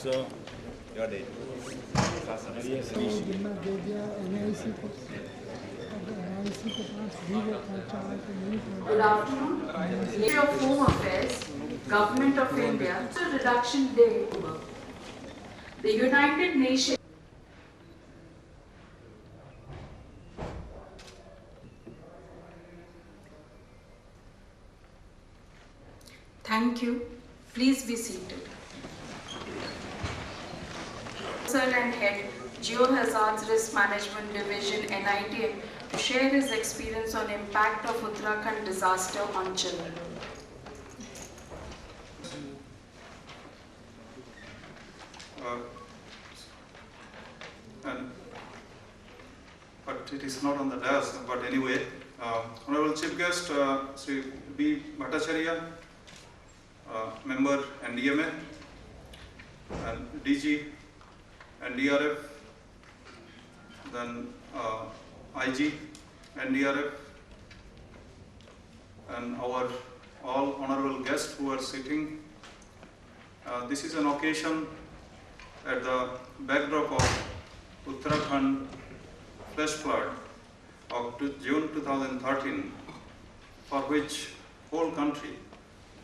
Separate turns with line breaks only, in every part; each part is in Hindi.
So, your date.
Good afternoon. Ministry of Home Affairs, Government of India, Reduction Day. The United Nations. Thank you. Please be seated. Sir and Head, Geohazards Risk Management Division, NITM, to share his experience on impact of Uttarakhand disaster on children.
But it is not on the dais. But anyway, Honorable Chief Guest, Sri B. Bhattacharya, Member NDMA, and DG, NDRF, then IG, NDRF, and our all honorable guests who are sitting. This is an occasion at the backdrop of Uttarakhand flash flood of June 2013, for which whole country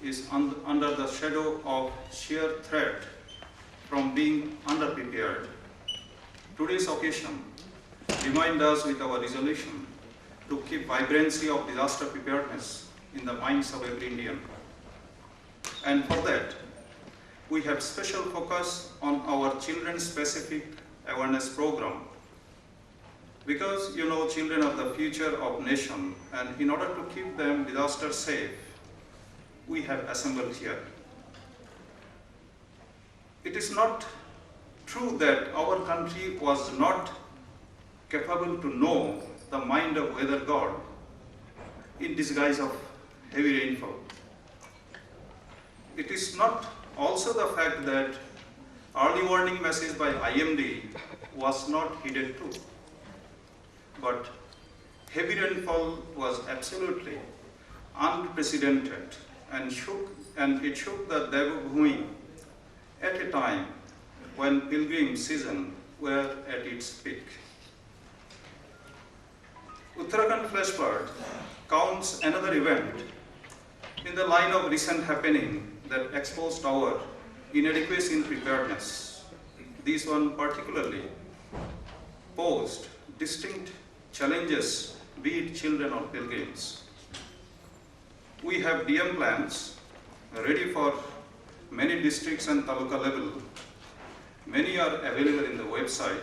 is under the shadow of sheer threat from being underprepared. Today's occasion reminds us with our resolution to keep vibrancy of disaster preparedness in the minds of every Indian. And for that, we have special focus on our children-specific awareness program. Because you know, children are the future of nation, and in order to keep them disaster safe, we have assembled here. It is not true that our country was not capable to know the mind of weather god in disguise of heavy rainfall. It is not also the fact that early warning message by IMD was not heeded too. But heavy rainfall was absolutely unprecedented and it shook the Devbhoomi at a time when pilgrim season were at its peak. Uttarakhand flash flood counts another event in the line of recent happening that exposed our inadequacy in preparedness. This one particularly posed distinct challenges, be it children or pilgrims. We have DM plans ready for many districts and taluka level. Many are available in the website,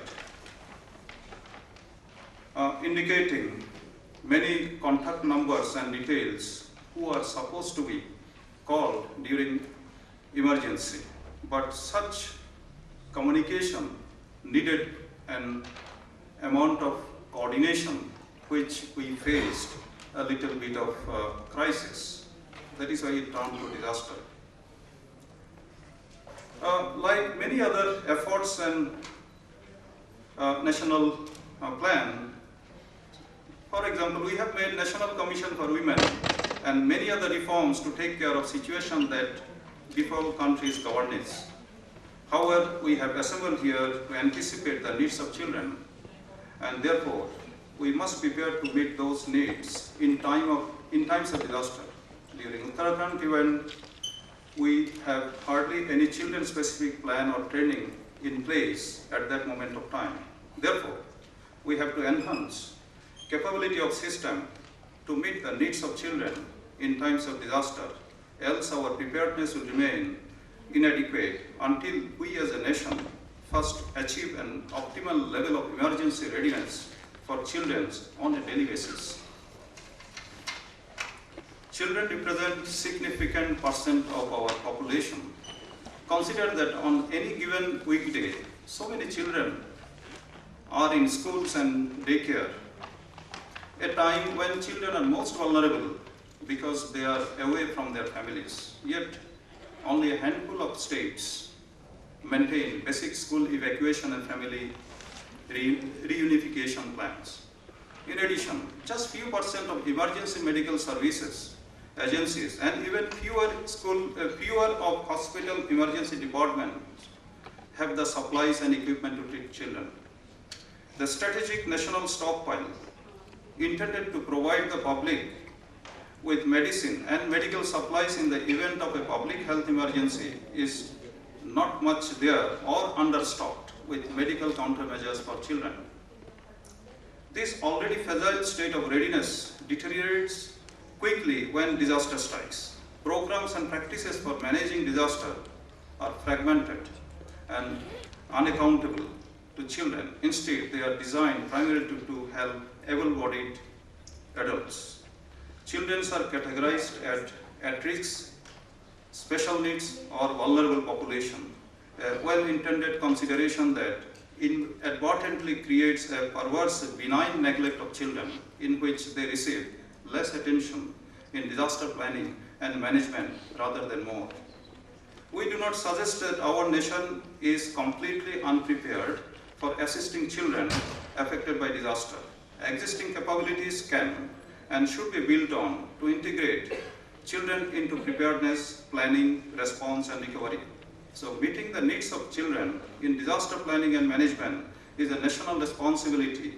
indicating many contact numbers and details who are supposed to be called during emergency. But such communication needed an amount of coordination which we faced a little bit of crisis. That is why it turned to disaster. Like many other efforts and national plan, for example, we have made National Commission for Women and many other reforms to take care of situations that befall country's governance. However, we have assembled here to anticipate the needs of children, and therefore we must prepare to meet those needs in times of disaster. During Uttarakhand event, we have hardly any children-specific plan or training in place at that moment of time. Therefore, we have to enhance capability of system to meet the needs of children in times of disaster, else our preparedness will remain inadequate until we as a nation first achieve an optimal level of emergency readiness for children on a daily basis. Children represent significant percent of our population. Consider that on any given weekday, so many children are in schools and daycare, a time when children are most vulnerable because they are away from their families. Yet, only a handful of states maintain basic school evacuation and family reunification plans. In addition, just few percent of emergency medical services agencies and even fewer of hospital emergency departments have the supplies and equipment to treat children. The strategic national stockpile intended to provide the public with medicine and medical supplies in the event of a public health emergency is not much there or understocked with medical countermeasures for children. This already fragile state of readiness deteriorates quickly when disaster strikes. Programs and practices for managing disaster are fragmented and unaccountable to children. Instead, they are designed primarily to help able-bodied adults. Children are categorized at risk, special needs, or vulnerable population. A well-intended consideration that inadvertently creates a perverse, benign neglect of children in which they receive less attention in disaster planning and management rather than more. We do not suggest that our nation is completely unprepared for assisting children affected by disaster. Existing capabilities can and should be built on to integrate children into preparedness, planning, response, and recovery. So meeting the needs of children in disaster planning and management is a national responsibility,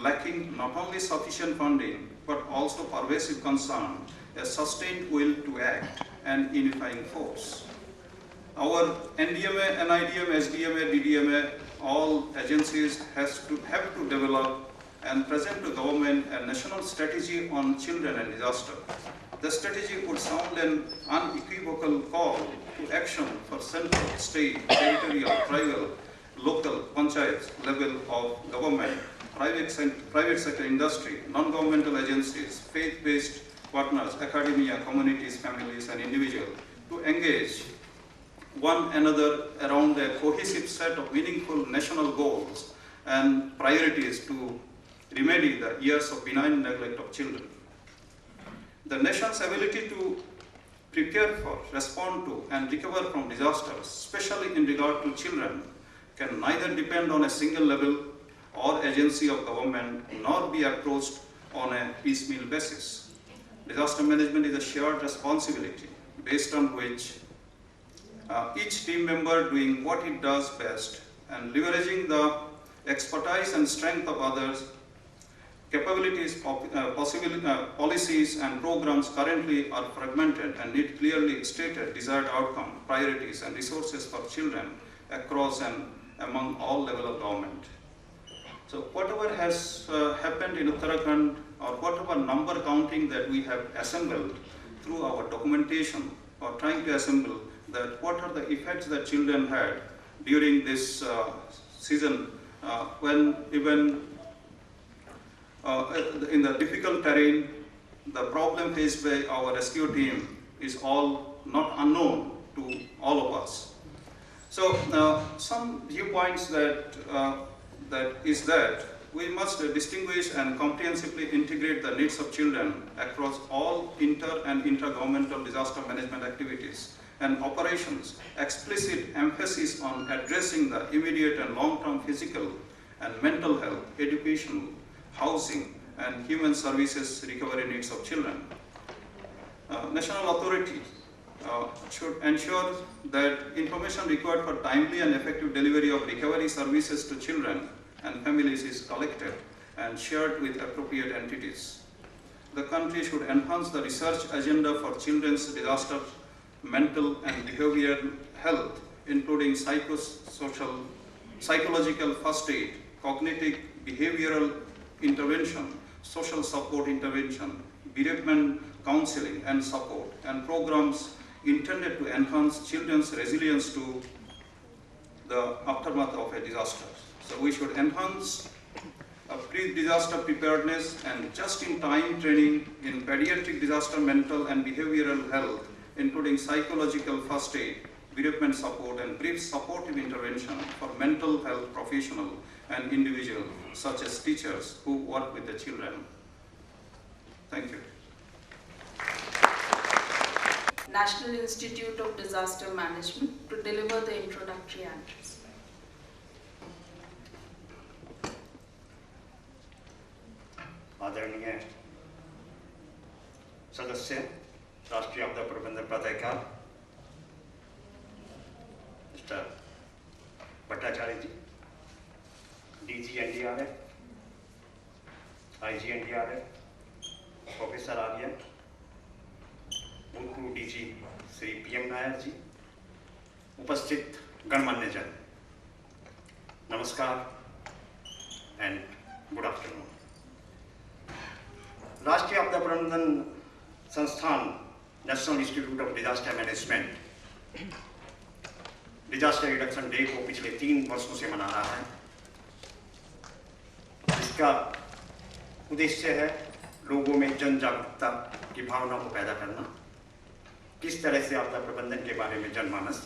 lacking not only sufficient funding, but also pervasive concern, a sustained will to act, and unifying force. Our NDMA, NIDM, SDMA, DDMA, all agencies have to develop and present to government a national strategy on children and disaster. The strategy would sound an unequivocal call to action for central, state, territorial, tribal, local, panchayat level of government, private sector industry, non-governmental agencies, faith-based partners, academia, communities, families, and individuals to engage one another around a cohesive set of meaningful national goals and priorities to remedy the years of benign neglect of children. The nation's ability to prepare for, respond to, and recover from disasters, especially in regard to children, can neither depend on a single level or agency of government, nor be approached on a piecemeal basis. Disaster management is a shared responsibility based on which each team member doing what it does best and leveraging the expertise and strength of others capabilities, policies and programs currently are fragmented and need clearly stated desired outcome, priorities and resources for children across and among all levels of government. So whatever has happened in Uttarakhand, or whatever number counting that we have assembled through our documentation, or trying to assemble that what are the effects that children had during this season when even in the difficult terrain, the problem faced by our rescue team is all not unknown to all of us. So some viewpoints that we must distinguish and comprehensively integrate the needs of children across all inter and intergovernmental disaster management activities and operations, explicit emphasis on addressing the immediate and long-term physical and mental health, educational, housing, and human services recovery needs of children. National authorities should ensure that information required for timely and effective delivery of recovery services to children and families is collected and shared with appropriate entities. The country should enhance the research agenda for children's disaster, mental and behavioral health, including psychosocial, psychological first aid, cognitive behavioral intervention, social support intervention, bereavement counseling and support, and programs intended to enhance children's resilience to the aftermath of a disaster. So we should enhance pre-disaster preparedness and just-in-time training in pediatric disaster mental and behavioral health, including psychological first aid, bereavement support, and brief supportive intervention for mental health professionals and individuals, such as teachers who work with the children. Thank you.
National Institute of Disaster Management to deliver the introductory address.
आदरणीय सदस्य राष्ट्रीय आपदा प्रबंधन प्राधिकार mister Bhattacharya ji, DG NDRF, IG NDRF, professor Arya, भूतपूर्व डीजी श्री पीएम नायर जी, उपस्थित गणमान्य जन, नमस्कार एंड गुड आफ्टरनून। राष्ट्रीय आपदा प्रबंधन संस्थान national institute of disaster management disaster reduction day को पिछले 3 वर्षों से मना रहा है। इसका उद्देश्य है लोगों में जन जागरूकता की भावना को पैदा करना, किस तरह से आपदा प्रबंधन के बारे में जनमानस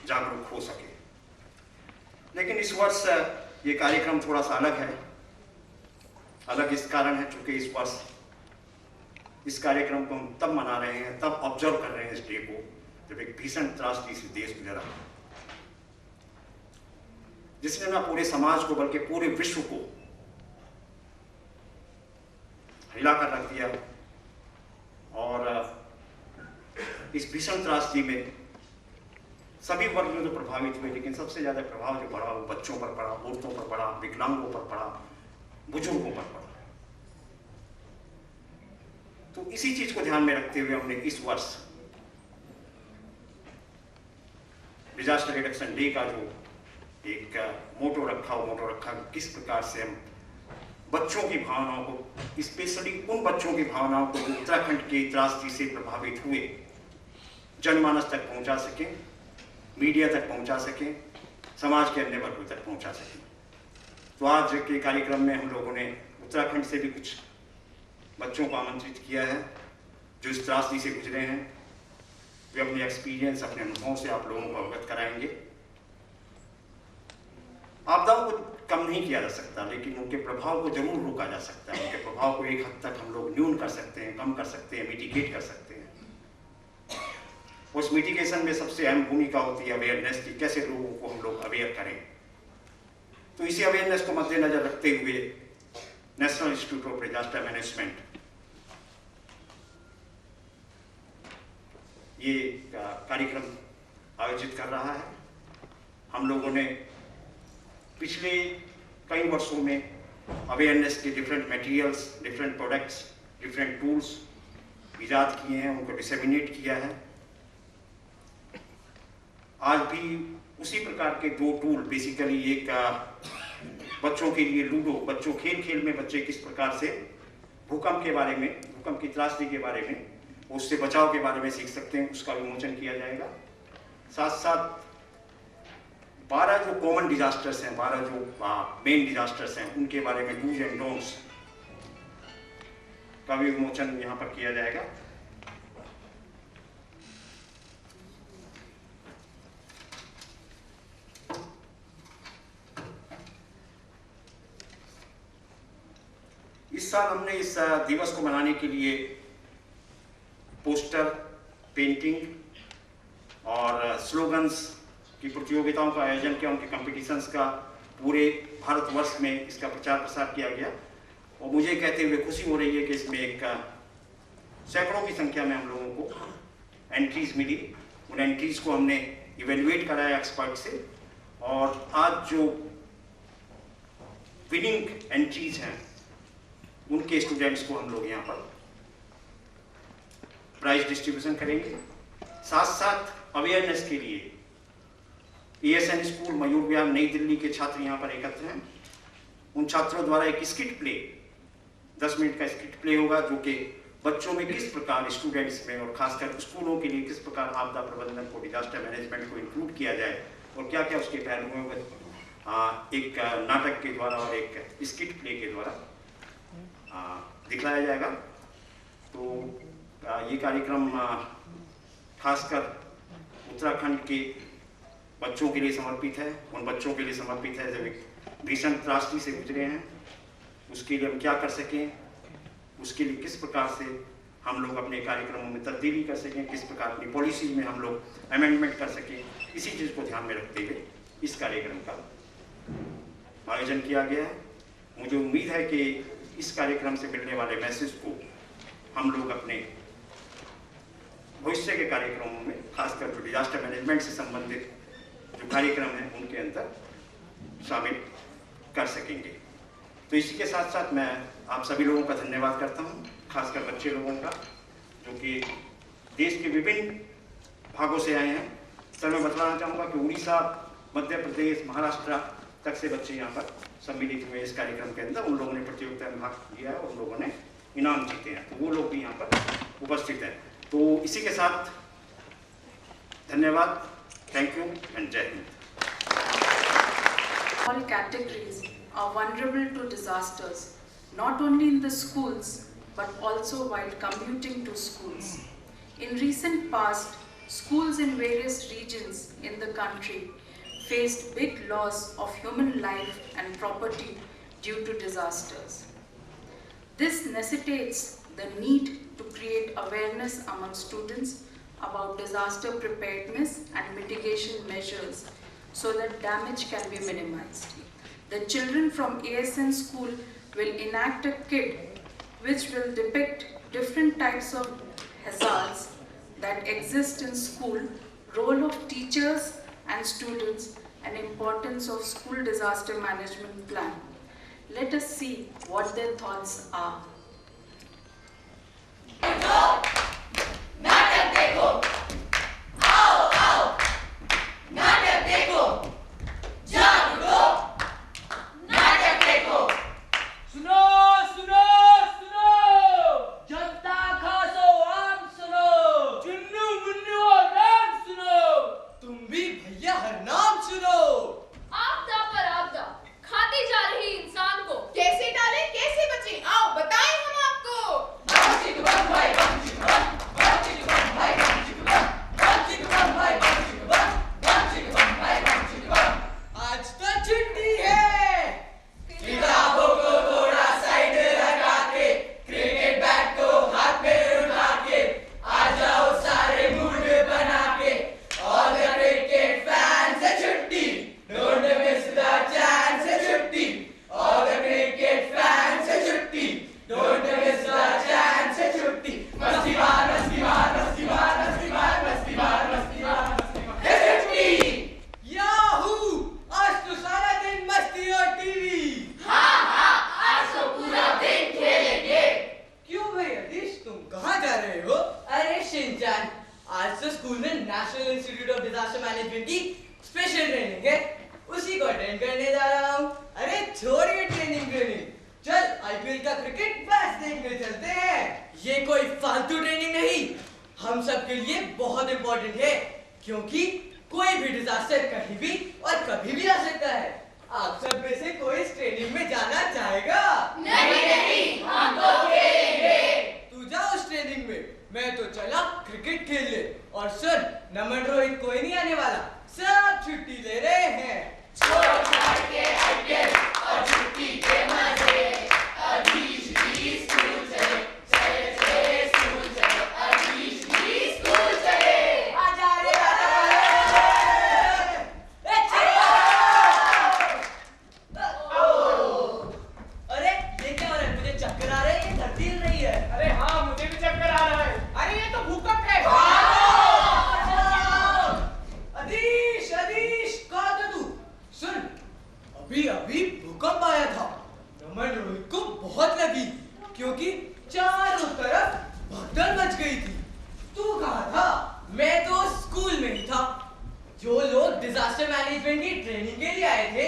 जागरूक हो सके। लेकिन इस वर्ष ये कार्यक्रम थोड़ा सा अलग है। अलग इस कारण है चूंकि इस वर्ष इस कार्यक्रम को हम तब मना रहे हैं, तब ऑब्जर्व कर रहे हैं इस डे को, जब एक भीषण त्रासदी से देश गुजरा, जिसने ना पूरे समाज को बल्कि पूरे विश्व को हिलाकर रख दिया। और इस भीषण त्रासदी में सभी वर्ग में तो प्रभावित हुए, लेकिन सबसे ज्यादा प्रभाव जो पड़ा वो बच्चों पर पड़ा, औरतों पर पड़ा, विकलांगों पर पड़ा, बुजुर्गों पर पड़ा। तो इसी चीज को ध्यान में रखते हुए हमने इस वर्ष डिजास्टर रिडक्शन डे का जो एक मोटो रखा किस प्रकार से हम बच्चों की भावनाओं को, स्पेशली उन बच्चों की भावनाओं को जो उत्तराखंड की त्रासदी से प्रभावित हुए, जनमानस तक पहुंचा सके, मीडिया तक पहुंचा सके, समाज के अन्य वर्गों तक पहुंचा सके। तो आज के कार्यक्रम में हम लोगों ने उत्तराखंड से भी कुछ बच्चों को आमंत्रित किया है जो इस त्रासदी से गुजरे हैं। वे अपने एक्सपीरियंस, अपने अनुभवों से आप लोगों को अवगत कराएंगे। आपदाओं को कम नहीं किया जा सकता, लेकिन उनके प्रभाव को जरूर रोका जा सकता है। उनके प्रभाव को एक हद तक हम लोग न्यून कर सकते हैं, कम कर सकते हैं, मिटिगेट कर सकते हैं। उस मिटिगेशन में सबसे अहम भूमिका होती है अवेयरनेस की, कैसे लोगों को हम लोग अवेयर करें। तो इसी अवेयरनेस को मद्देनजर रखते हुए national institute of disaster management ये कार्यक्रम आयोजित कर रहा है। हम लोगों ने पिछले कई वर्षों में अवेयरनेस के different materials, different products, different tools ईजाद किए हैं, उनको डिसेमिनेट किया है। आज भी उसी प्रकार के 2 टूल, बेसिकली एक बच्चों के लिए लूडो, बच्चों खेल खेल में बच्चे किस प्रकार से भूकंप के बारे में, भूकंप की त्रासदी के बारे में, उससे बचाव के बारे में सीख सकते हैं, उसका विमोचन किया जाएगा। साथ साथ 12 जो कॉमन डिजास्टर्स हैं, 12 जो मेन डिजास्टर्स हैं, उनके बारे में डूज एंड डोंट्स का भी विमोचन यहाँ पर किया जाएगा। इस साल हमने इस दिवस को मनाने के लिए पोस्टर, पेंटिंग और स्लोगन्स की प्रतियोगिताओं का आयोजन किया, उनके कॉम्पिटिशन्स का पूरे भारतवर्ष में इसका प्रचार प्रसार किया गया। और मुझे कहते हुए खुशी हो रही है कि इसमें एक सैकड़ों की संख्या में हम लोगों को एंट्रीज मिली। उन एंट्रीज को हमने इवेल्युएट कराया एक्सपर्ट से, और आज जो विनिंग एंट्रीज हैं उनके स्टूडेंट्स को हम लोग यहाँ पर प्राइज डिस्ट्रीब्यूशन करेंगे। साथ साथ अवेयरनेस के लिए ASN स्कूल मयूर विहार नई दिल्ली के छात्र यहाँ पर एकत्र हैं। उन छात्रों द्वारा एक स्किट प्ले, 10 मिनट का स्किट प्ले होगा, जो कि बच्चों में किस प्रकार, स्टूडेंट्स में और खासकर स्कूलों के लिए किस प्रकार आपदा प्रबंधन को, डिजास्टर मैनेजमेंट को इंक्लूड किया जाए और क्या क्या उसके पहलुओं में एक नाटक के द्वारा और एक स्किट प्ले के द्वारा दिखलाया जाएगा। तो ये कार्यक्रम खासकर उत्तराखंड के बच्चों के लिए समर्पित है, उन बच्चों के लिए समर्पित है जो एक भीषण त्रासदी से गुजरे हैं। उसके लिए हम क्या कर सकें, उसके लिए किस प्रकार से हम लोग अपने कार्यक्रमों में तब्दीली कर सकें, किस प्रकार अपनी पॉलिसी में हम लोग अमेंडमेंट कर सकें, इसी चीज़ को ध्यान में रखते हुए इस कार्यक्रम का आयोजन किया गया है। मुझे उम्मीद है कि इस कार्यक्रम से मिलने वाले मैसेज को हम लोग अपने भविष्य के कार्यक्रमों में, खासकर जो डिजास्टर मैनेजमेंट से संबंधित जो कार्यक्रम हैं उनके अंदर शामिल कर सकेंगे। तो इसी के साथ साथ मैं आप सभी लोगों का धन्यवाद करता हूं, खासकर बच्चे लोगों का, जो कि देश के विभिन्न भागों से आए हैं। सर मैं बतलाना चाहूँगा कि उड़ीसा, मध्य प्रदेश, महाराष्ट्र तक से बच्चे यहाँ पर सम्मिलित हुए इस कार्यक्रम के अंदर। उन लोगों ने प्रतियोगिता में भाग लिया है, उन लोगों ने इनाम जीते हैं, तो वो लोग भी यहाँ पर उपस्थित हैं। तो इसी के साथ धन्यवाद, थैंक यू एंड जय Hind.
All categories are vulnerable to disasters, not only in the schools but also while commuting to schools. In recent past, schools in various regions in the country faced big loss of human life and property due to disasters. This necessitates the need to create awareness among students about disaster preparedness and mitigation measures so that damage can be minimized. The children from ASN school will enact a kit which will depict different types of hazards that exist in school, role of teachers and students, and importance of school disaster management plan. Let us see what their thoughts are.
आपदा पर आपदा खाती जा रही इंसान को कैसे डालें, कैसे बचें, आओ बताएं हो? अरे शिनचैन, आज तो स्कूल में national institute of disaster management की स्पेशल ट्रेनिंग है, उसी को अटेंड करने जा रहा हूँ। अरे छोड़िए ट्रेनिंग, चल आईपीएल का क्रिकेट मैच देखने चलते हैं। ये कोई फालतू ट्रेनिंग नहीं, हम सब के लिए बहुत इंपॉर्टेंट है, क्योंकि कोई भी डिजास्टर कहीं भी और कभी भी आ सकता है। आप सब में से कोई इस ट्रेनिंग में जाना चाहेगा?
नहीं, हम तो खेलेंगे।
तू जा उस ट्रेनिंग में, मैं तो चला क्रिकेट खेलने। और सुन, नमन रोहित कोई नहीं आने वाला, सब छुट्टी ले रहे हैं।
छोड़ छाड़ के आईपीएल और छुट्टी के मजे, अधीश भी स्कूल चले, चले चले स्कूल चले, अधीश भी स्कूल चले।
आजा रे आजा। अरे ये क्या हो रहा है? मुझे चक्कर आ रहे हैं, ये धरती हिल रही है।
अरे हाँ, मुझे भी चक्कर आ रहा है। अरे ये तो भूकंप है।
अधीश, कहाँ था तू? सुन, अभी अभी भूकंप आया था, नमन रोहित को बहुत लगी, क्योंकि चारों तरफ भगदड़ मच गई थी। तू कहाँ था? मैं तो स्कूल में ही था। जो लोग डिजास्टर मैनेजमेंट की ट्रेनिंग के लिए आए थे,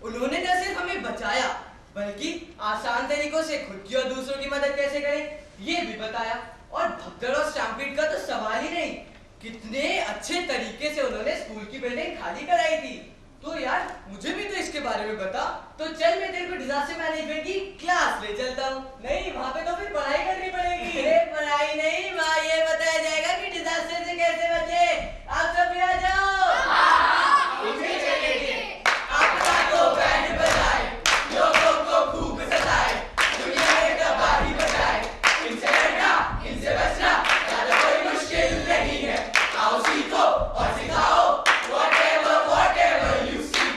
उन्होंने न सिर्फ हमें बचाया, बल्कि आसान तरीकों से खुद की और दूसरों की मदद कैसे करें, ये भी बताया। और भगदड़ और स्टैम्पीड का तो सवाल ही नहीं, कितने अच्छे तरीके से उन्होंने स्कूल की बिल्डिंग खाली कराई थी। तो यार मुझे भी तो इसके बारे में बता। तो चल मैं तेरे को डिजास्टर मैनेजमेंट की क्लास ले चलता हूँ। नहीं, वहाँ पे तो फिर पढ़ाई करनी पड़ेगी। अरे पढ़ाई नहीं, वहाँ ये बताया जाएगा कि डिजास्टर से कैसे बचे। आप सब भी आ जाओ।
आपका तो बैंड बजाए, लोगों को खूब सताए, दुनिया में तबाही बचाए। इनसे लड़ना, इनसे बचना ज़्यादा कोई मुश्किल नहीं है। आओ सीखो और सिखाओ, whatever you see.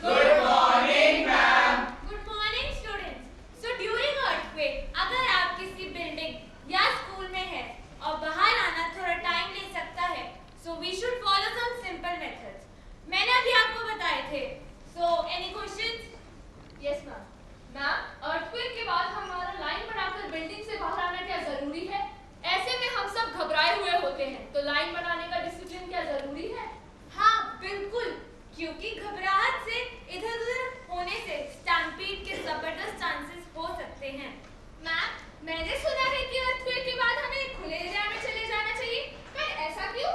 Good morning, ma'am.
Good morning, students. So during earthquake, अगर आप किसी बिल्डिंग या स्कूल में हैं और बाहर आना थोड़ा टाइम ले सकता है, so we should follow some simple methods. मैंने अभी आपको बताए थे. So any questions? Yes, ma'am.
Ma'am, earthquake के बाद हमारा लाइन बनाकर बिल्डिंग से बाहर आना क्या जरूरी है? ऐसे में हम सब घबराए हुए होते हैं, तो लाइन बनाने का डिसिप्लिन क्या जरूरी है?
हाँ, बिल्कुल. क्योंकि घबराहट से इधर-उधर होने से स्टैम्पीड के जबरदस्त चांसेस हो सकते हैं.
मैम, मैंने सुना है कि अर्थक्वेक के बाद हमें खुले एरिया में चले जाना चाहिए, पर ऐसा क्यों?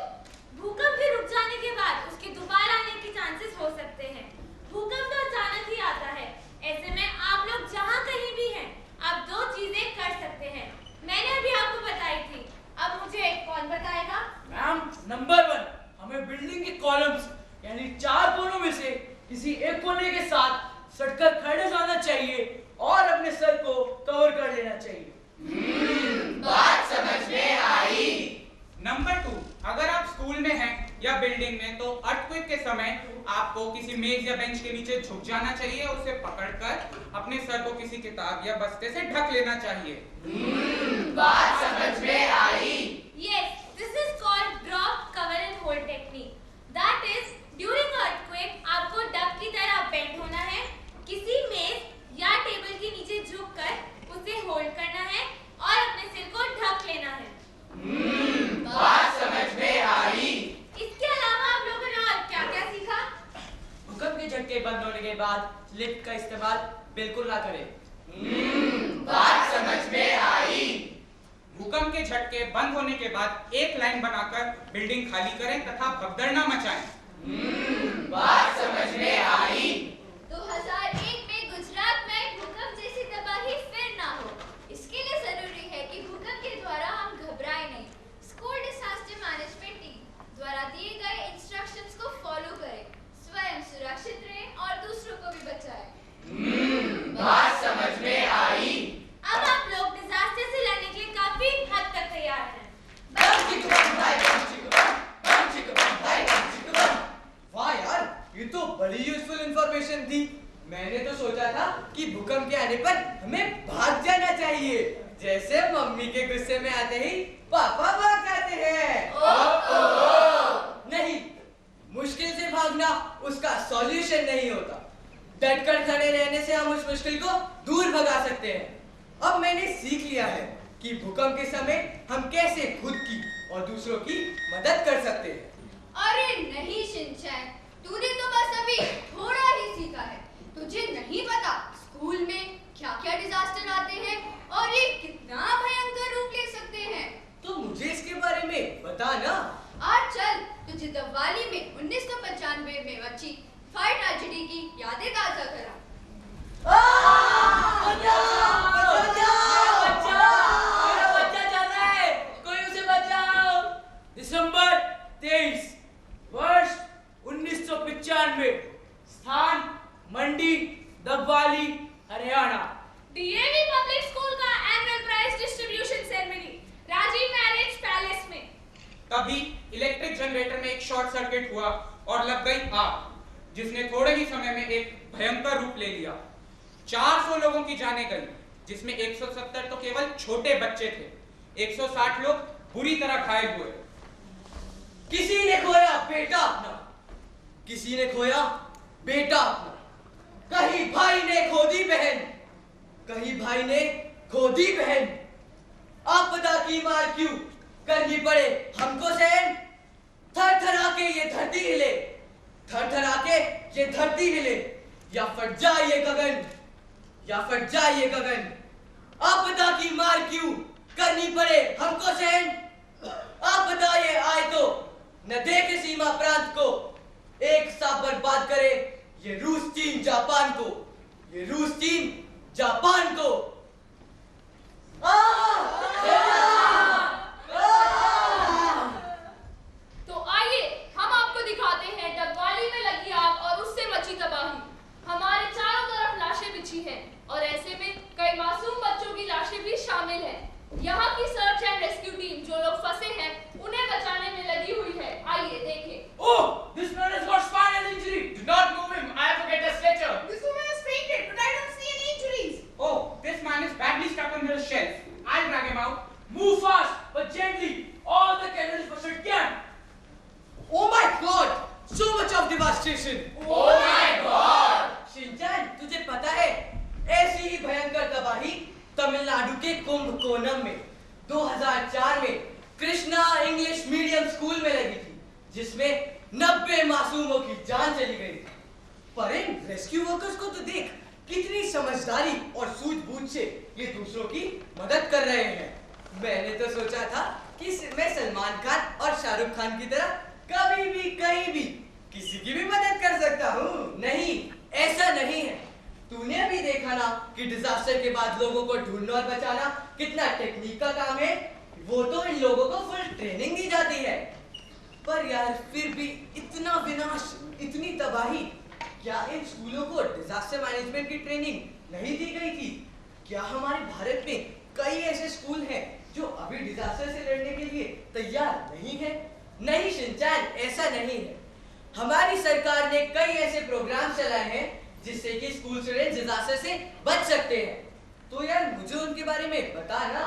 भूकंप के रुक जाने के बाद उसके दोबारा आने के चांसेस हो सकते हैं. भूकंप तो अचानक ही आता है. ऐसे में आप लोग जहाँ कहीं भी हैं, आप दो चीजें कर सकते हैं. मैंने अभी आपको बताई थी. अब मुझे कौन बताएगा?
मैम, नंबर 1, हमें बिल्डिंग के कॉलम्स यानी 4 कोनों में से किसी एक कोने के साथ सटकर खड़े जाना चाहिए और अपने सर को कवर कर लेना चाहिए.
बात समझ में आई.
नंबर 2, अगर आप स्कूल में हैं या बिल्डिंग में, तो अर्थक्वेक के समय आपको किसी मेज या बेंच के नीचे झुक जाना चाहिए, उसे पकड़कर अपने सर को किसी किताब या बस्ते से ढक लेना चाहिए.
बात समझ में आई.
Yes, this is called drop, cover and hold technique. That is, during earthquake आपको डब की तरह बेंड होना है, किसी मेज या टेबल के नीचे झुककर उसे होल्ड करना है और अपने सिर को ढक लेना है.
बात समझ में आई.
इसके अलावा आप लोगों ने और क्या-क्या सीखा?
भूकंप के झटके बंद होने के बाद लिफ्ट का इस्तेमाल बिल्कुल ना करें.
बात समझ में आई.
भूकंप के झटके बंद होने के बाद एक लाइन बनाकर बिल्डिंग खाली करें तथा भगदड़ न मचाएं.
बात समझ में आई.
2001 में गुजरात में भूकंप जैसी तबाही फिर ना हो, इसके लिए जरूरी है कि भूकंप के द्वारा हम घबराएं नहीं. स्कूल डिजास्टर मैनेजमेंट टीम द्वारा दिए गए इंस्ट्रक्शंस को फॉलो करें, स्वयं सुरक्षित रहें और दूसरों को भी बचाएं.
बात समझ में आई.
अब आप लोग डिजास्टर से लड़ने के लिए काफी हद तक तैयार हैं.
वाह यार, ये तो बड़ी यूजफुल इंफॉर्मेशन थी. मैंने तो सोचा था कि भूकंप के आने पर हमें भाग जाना चाहिए, जैसे मम्मी के गुस्से में आते ही पापा भाग जाते हैं. नहीं, मुश्किल से भागना उसका सॉल्यूशन नहीं होता. डटकर खड़े रहने से हम उस मुश्किल को दूर भगा सकते हैं. अब मैंने सीख लिया है कि भूकंप के समय हम कैसे खुद की और दूसरों की मदद कर सकते हैं।
अरे नहीं शिनचैन, तूने तो बस अभी थोड़ा ही सीखा है। तुझे नहीं पता स्कूल में क्या क्या डिजास्टर आते हैं और ये कितना भयंकर रूप ले सकते हैं।
तो मुझे इसके बारे में बता ना।
आज चल तुझे दिवाली में 1995 में मची फायर ट्रेजेडी की यादें ताजा करा।
दिसंबर 23 वर्ष 1995, स्थान Mandi Dabwali Haryana.
DAV public school का annual prize distribution ceremony Rajiv marriage palace में।
तभी इलेक्ट्रिक जनरेटर में एक शॉर्ट सर्किट हुआ और लग गई आग, जिसने थोड़े ही समय में एक भयंकर रूप ले लिया। 400 लोगों की जानें गई, जिसमें 170 तो केवल छोटे बच्चे थे। 160 लोग बुरी तरह घायल हुए।
किसी ने खोया बेटा अपना, किसी ने खोया बेटा अपना। कहीं भाई ने खो दी बहन, कहीं भाई ने खो दी बहन। आपदा की मार क्यों करनी पड़े हमको सहन। थर थरा के ये धरती हिले, थर थरा के ये धरती हिले। या फट जाए ये गगन, या फट जाए ये गगन। आपदा की मार क्यों करनी पड़े हमको सहन। आपदा ये आए तो न देखे सीमा प्रांत को, एक साथ बर्बाद करे ये रूस चीन जापान को, ये रूस चीन जापान को।
तो आइए हम आपको दिखाते हैं डबवाली में लगी आग और उससे मची तबाही। हमारे चारों तरफ लाशें बिछी हैं और ऐसे में कई मासूम बच्चों की लाशें भी शामिल हैं। यहाँ की सर्च एंड रेस्क्यू टीम जो लोग फंसे हैं उन्हें बचाने में लगी हुई है। आइए देखें।
Oh, this man has got spinal injury. Do not move him. I have to get a stretcher.
This woman has fainted, but I don't see any injuries.
Oh, this man is badly stuck under a shelf. I'll drag him out.
Move fast, but gently. All the cannons must hit camp.
Oh my God! So much of devastation.
Oh my God!
Shinchan, तुझे पता है ऐसी ही भयंकर तबाही तमिलनाडु के कुंभकोणम में 2004 में कृष्णा इंग्लिश मीडियम स्कूल में लगी थी, जिसमें 90 मासूमों की जान चली गई। पर इन रेस्क्यू वर्कर्स को तो देख, कितनी समझदारी और सूझबूझ से ये दूसरों की मदद कर रहे हैं। मैंने तो सोचा था कि मैं सलमान खान और शाहरुख खान की तरह कभी भी कहीं भी किसी की भी मदद कर सकता हूँ। नहीं, ऐसा नहीं है। तूने भी देखा ना कि डिजास्टर के बाद लोगों को ढूंढना और बचाना कितना टेक्निक का काम है। वो तो इन लोगों को फुल ट्रेनिंग दी जाती है। पर यार फिर भी इतना विनाश, इतनी तबाही, क्या इन स्कूलों को डिजास्टर मैनेजमेंट की ट्रेनिंग नहीं दी गई थी? क्या हमारे भारत में कई ऐसे स्कूल हैं जो अभी डिजास्टर से लड़ने के लिए तैयार नहीं है? नहीं शिनचैन, ऐसा नहीं है। हमारी सरकार ने कई ऐसे प्रोग्राम चलाए हैं जिससे कि स्कूल स्टूडेंट्स डिजास्टर से बच सकते हैं। तो यार मुझे उनके बारे में बता ना।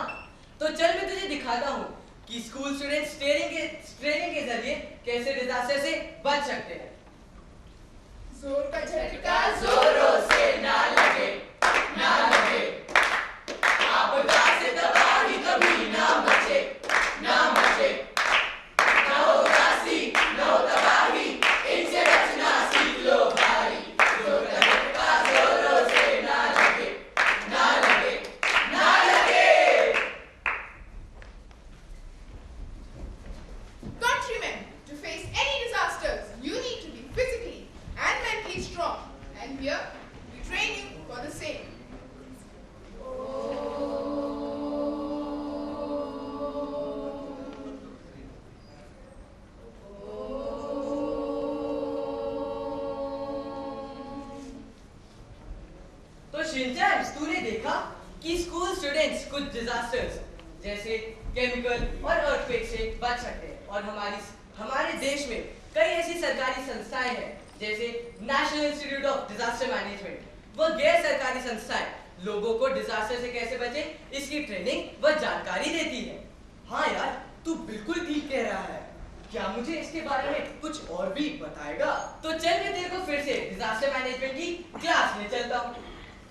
तो चल मैं तुझे दिखाता हूँ कि स्कूल स्टूडेंट्स ट्रेनिंग के जरिए कैसे डिजास्टर से बच सकते हैं।
जोर का झटका जोरों से ना लगे, ना लगे। आपदा से तबाही कभी ना मचे, ना मचे। ना हो उदासी, ना हो तबाही, इनसे बचना सीख लो भाई। जोर का झटका जोरों से ना लगे, ना लगे, ना लगे। Countrymen, to face any disasters, you need to be physically and mentally strong. And here, we train you for the same.
तो शिनचैन, तूने देखा कि स्कूल स्टूडेंट्स कुछ डिजास्टर्स जैसे केमिकल और अर्थक्वेक से बच सकते हैं। और हमारे देश में कई ऐसी सरकारी संस्थाएं हैं जैसे national institute of disaster management. वह गैर सरकारी संस्थाएं लोगों को डिजास्टर से कैसे बचे इसकी ट्रेनिंग व जानकारी देती है। हाँ यार, तू बिल्कुल ठीक कह रहा है। क्या मुझे इसके बारे में कुछ और भी बताएगा? तो चल मैं तेरे को फिर से डिजास्टर मैनेजमेंट की क्लास में चलता हूँ।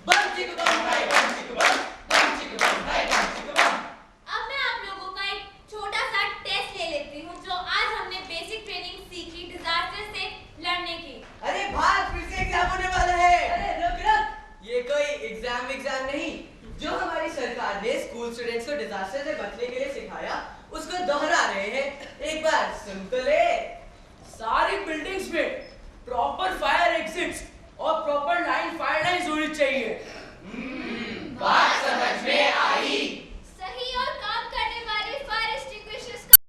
बम चिक बम हाय बम चिक बम, बम चिक बम हाय बम चिक बम।